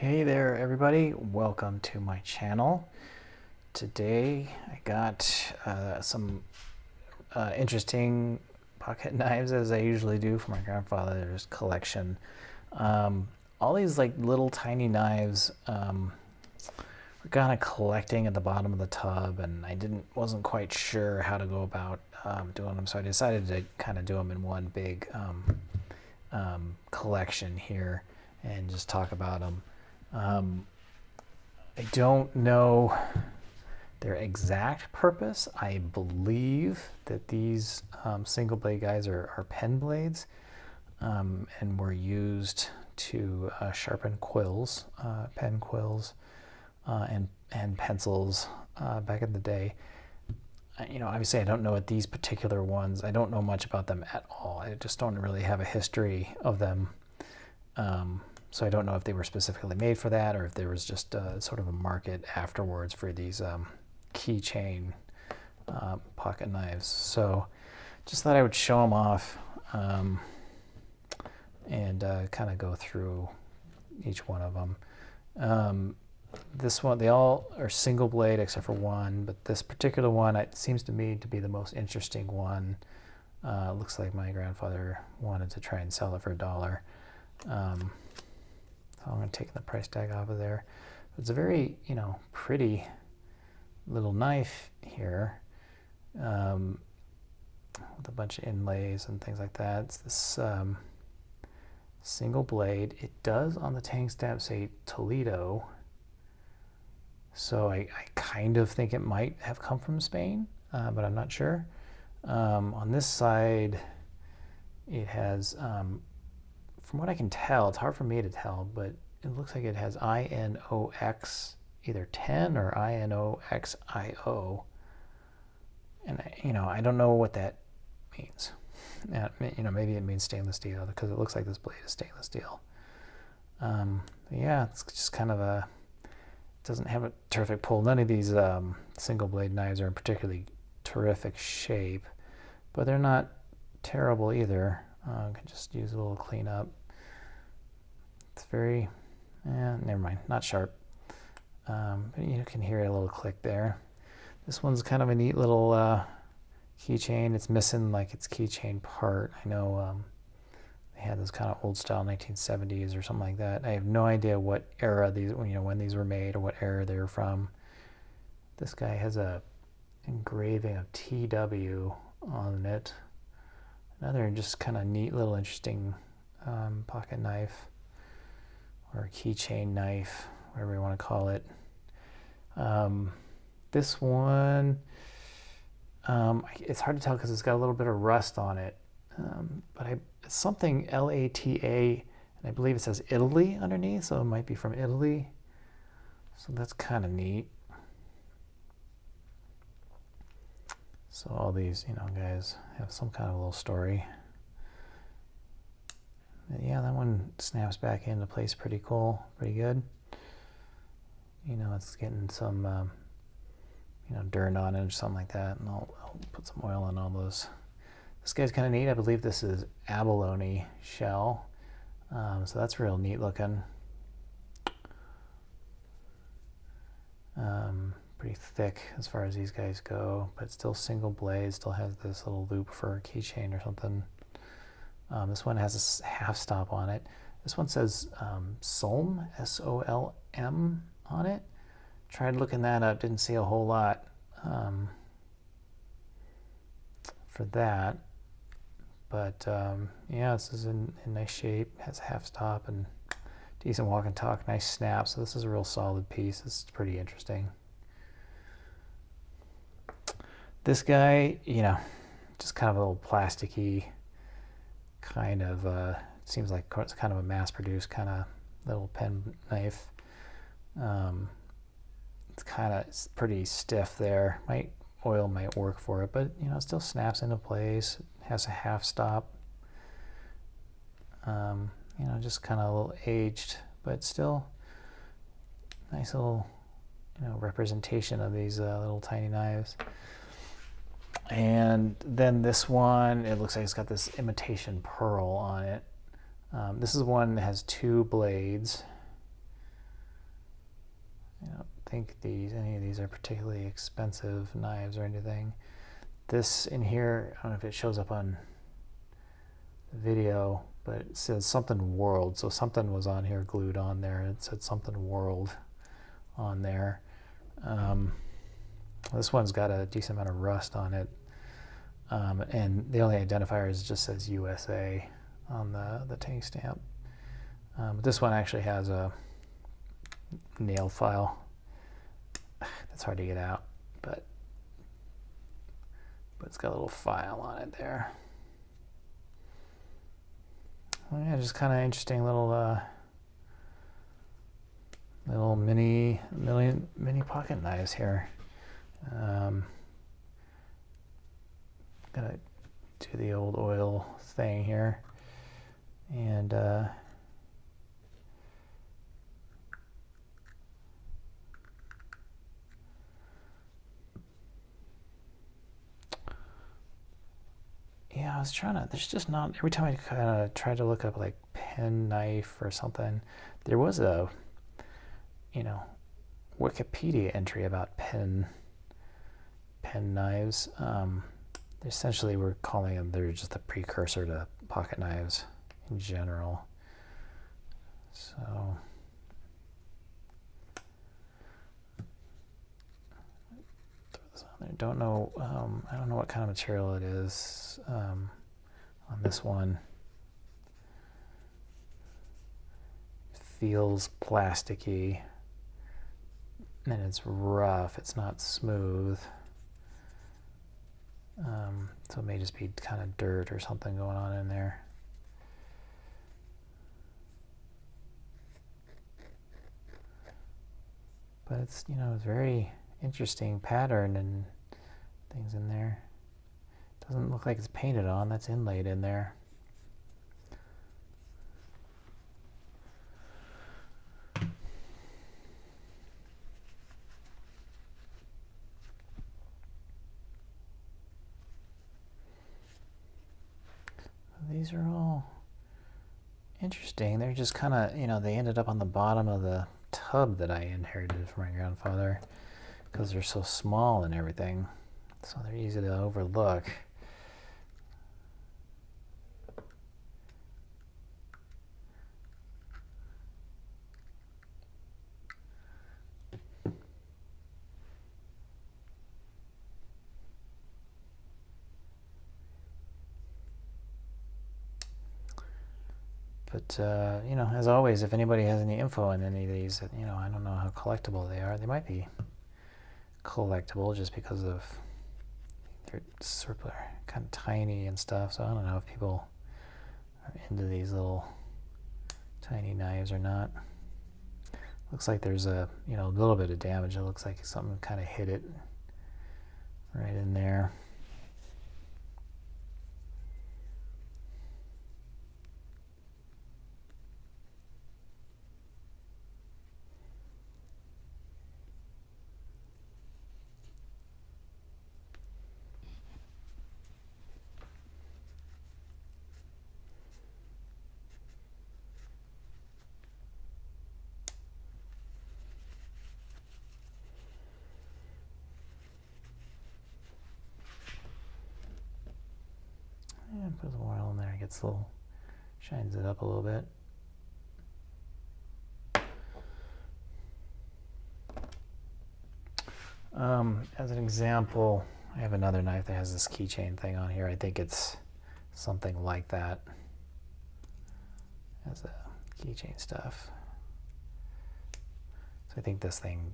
Hey there everybody, welcome to my channel. Today I got some interesting pocket knives, as I usually do for my grandfather's collection. All these like little tiny knives we're kind of collecting at the bottom of the tub, and I wasn't quite sure how to go about doing them, so I decided to kind of do them in one big collection here and just talk about them. I don't know their exact purpose. I believe that these single blade guys are pen blades and were used to sharpen quills, pen quills, and pencils back in the day. Obviously I don't know what these particular ones, I don't know much about them at all. I just don't really have a history of them. So I don't know if they were specifically made for that or if there was just sort of a market afterwards for these keychain pocket knives. So just thought I would show them off and kind of go through each one of them. This one, they all are single blade except for one, but this particular one, it seems to me to be the most interesting one. Looks like my grandfather wanted to try and sell it for $1. I'm going to take the price tag off of there. It's a very, pretty little knife here with a bunch of inlays and things like that. It's this single blade. It does on the tang stamp say Toledo, so I kind of think it might have come from Spain, but I'm not sure. On this side, it has from what I can tell, it's hard for me to tell, but it looks like it has INOX either 10 or INOXIO. And I don't know what that means. Maybe it means stainless steel because it looks like this blade is stainless steel. Yeah, it's just kind of it doesn't have a terrific pull. None of these single blade knives are in particularly terrific shape, but they're not terrible either. I can just use a little cleanup. It's very, never mind, not sharp. But you can hear a little click there. This one's kind of a neat little keychain. It's missing like its keychain part. I know they had this kind of old style 1970s or something like that. I have no idea what era these, when these were made or what era they were from. This guy has a engraving of TW on it. Another just kind of neat little interesting pocket knife or keychain knife, whatever you want to call it. This one, it's hard to tell because it's got a little bit of rust on it, but it's something LATA, and I believe it says Italy underneath, so it might be from Italy. So that's kind of neat. So all these, guys have some kind of a little story. Yeah, that one snaps back into place pretty cool, pretty good. It's getting some, dirt on it or something like that, and I'll put some oil on all those. This guy's kind of neat. I believe this is abalone shell, so that's real neat looking. Pretty thick as far as these guys go, but still single blade, still has this little loop for a keychain or something. This one has a half stop on it. This one says Solm, S-O-L-M on it. Tried looking that up, didn't see a whole lot for that. But yeah, this is in nice shape, has a half stop and decent walk and talk, nice snap. So this is a real solid piece. This is pretty interesting. This guy, just kind of a little plasticky kind of, it seems like it's kind of a mass-produced kind of little pen knife. It's pretty stiff there. Oil might work for it, but it still snaps into place. It has a half stop. Just kind of a little aged, but still nice little representation of these little tiny knives. And then this one, it looks like it's got this imitation pearl on it. This is one that has two blades. I don't think any of these are particularly expensive knives or anything. This in here, I don't know if it shows up on the video, but it says something World, so something was on here glued on there. It said something World on there. This one's got a decent amount of rust on it, and the only identifier is just says USA on the tank stamp. This one actually has a nail file. That's hard to get out, but it's got a little file on it there. Well, yeah, just kind of interesting little mini pocket knives here. Gonna do the old oil thing here, and yeah, I was trying to, there's just not, every time I kind of tried to look up like pen knife or something, there was a, Wikipedia entry about pen knives. Essentially we're calling them, they're just a precursor to pocket knives in general. So throw this on there. I don't know what kind of material it is on this one. It feels plasticky and it's rough, it's not smooth. So it may just be kind of dirt or something going on in there. But it's, it's very interesting pattern and things in there. Doesn't look like it's painted on, that's inlaid in there. These are all interesting. They're just kind of, they ended up on the bottom of the tub that I inherited from my grandfather because they're so small and everything. So they're easy to overlook. But, as always, if anybody has any info on any of these, I don't know how collectible they are. They might be collectible just because of they're sort of kind of tiny and stuff. So I don't know if people are into these little tiny knives or not. Looks like there's a, a little bit of damage. It looks like something kind of hit it right in there. And put some oil in there, gets a little, shines it up a little bit. As an example, I have another knife that has this keychain thing on here. I think it's something like that. Has a keychain stuff. So I think this thing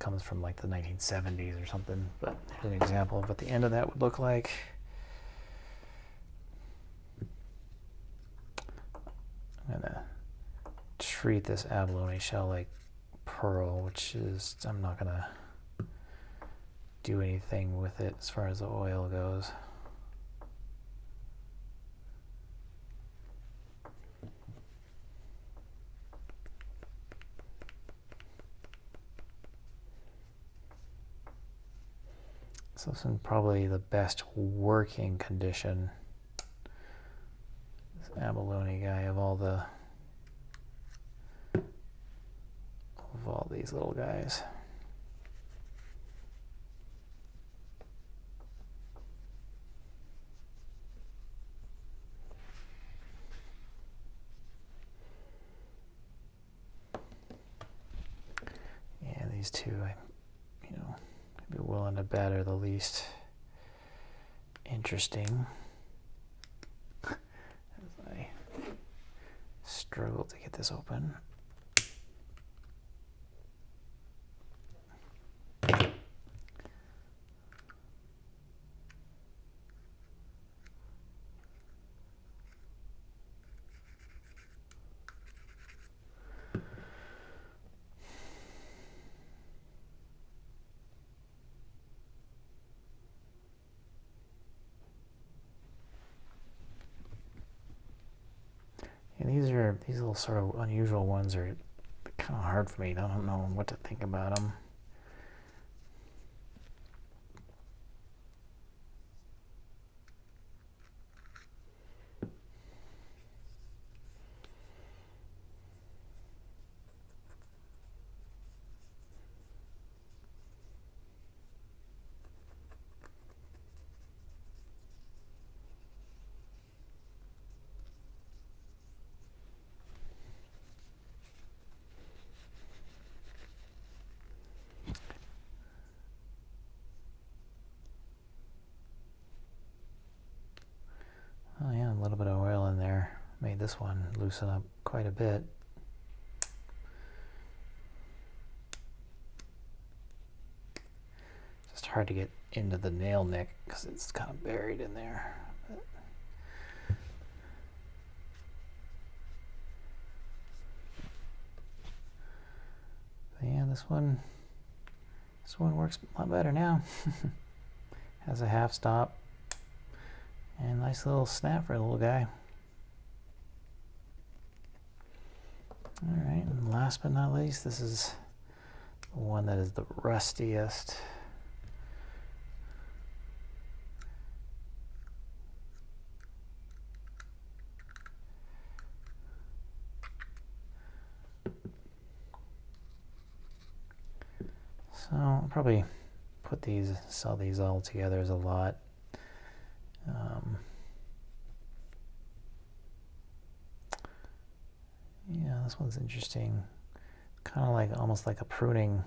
comes from like the 1970s or something, but here's an example of what the end of that would look like. I'm gonna treat this abalone shell like pearl, which is, I'm not gonna do anything with it as far as the oil goes. So this is probably the best working condition. This abalone guy of all the these little guys. Yeah, these two, I'd be willing to bet are the least interesting. As I struggle to get this open. And these little sort of unusual ones are kind of hard for me. I don't know what to think about them. Oh yeah, a little bit of oil in there made this one loosen up quite a bit. Just hard to get into the nail nick because it's kind of buried in there. But yeah, this one works a lot better now. Has a half stop. And nice little snap for a little guy. All right, and last but not least, this is the one that is the rustiest. So I'll probably sell these all together as a lot. Yeah, this one's interesting. Kind of like almost like a pruning.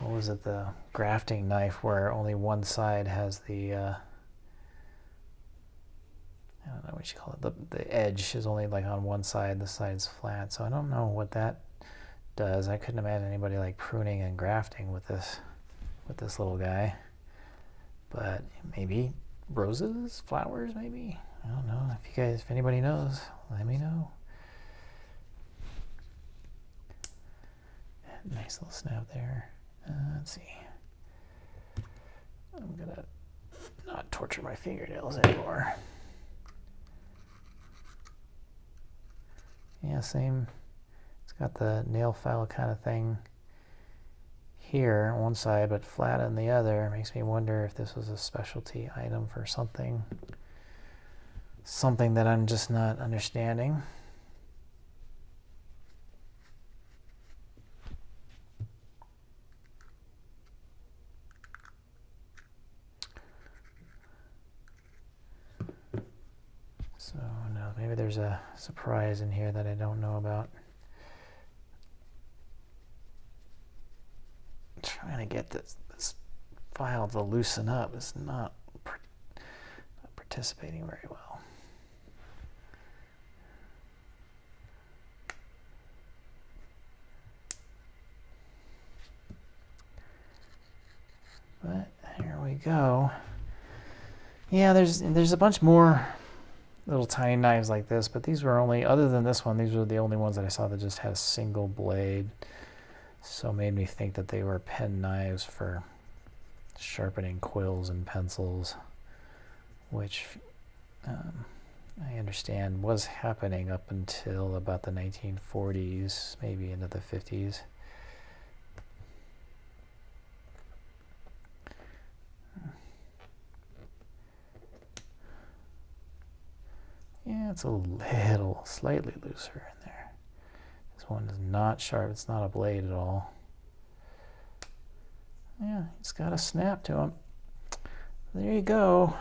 What was it? The grafting knife, where only one side has the. I don't know what you call it. The edge is only like on one side. The side's flat. So I don't know what that does. I couldn't imagine anybody like pruning and grafting with this little guy. But maybe roses, flowers, maybe. I don't know. If anybody knows, let me know. Nice little snap there. Let's see. I'm gonna not torture my fingernails anymore. Yeah, same. It's got the nail file kind of thing here on one side, but flat on the other. Makes me wonder if this was a specialty item for something that I'm just not understanding. So no, maybe there's a surprise in here that I don't know about. I'm trying to get this file to loosen up. It's not participating very well. But here we go. Yeah, there's a bunch more little tiny knives like this, but these were only, other than this one, these were the only ones that I saw that just had a single blade. So it made me think that they were pen knives for sharpening quills and pencils, which I understand was happening up until about the 1940s, maybe into the 50s. Yeah, it's a little, slightly looser in there. This This one is not sharp. It's not a blade at all. Yeah, it's got a snap to him. There you go.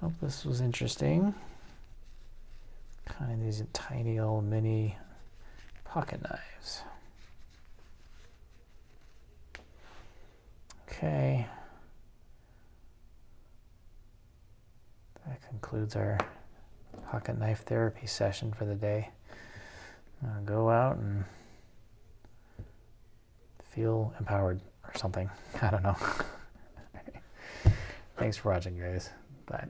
Hope this was interesting. Kind of these tiny old mini pocket knives. Okay. That concludes our pocket knife therapy session for the day. Go out and feel empowered or something. I don't know. Thanks for watching, guys. Bye.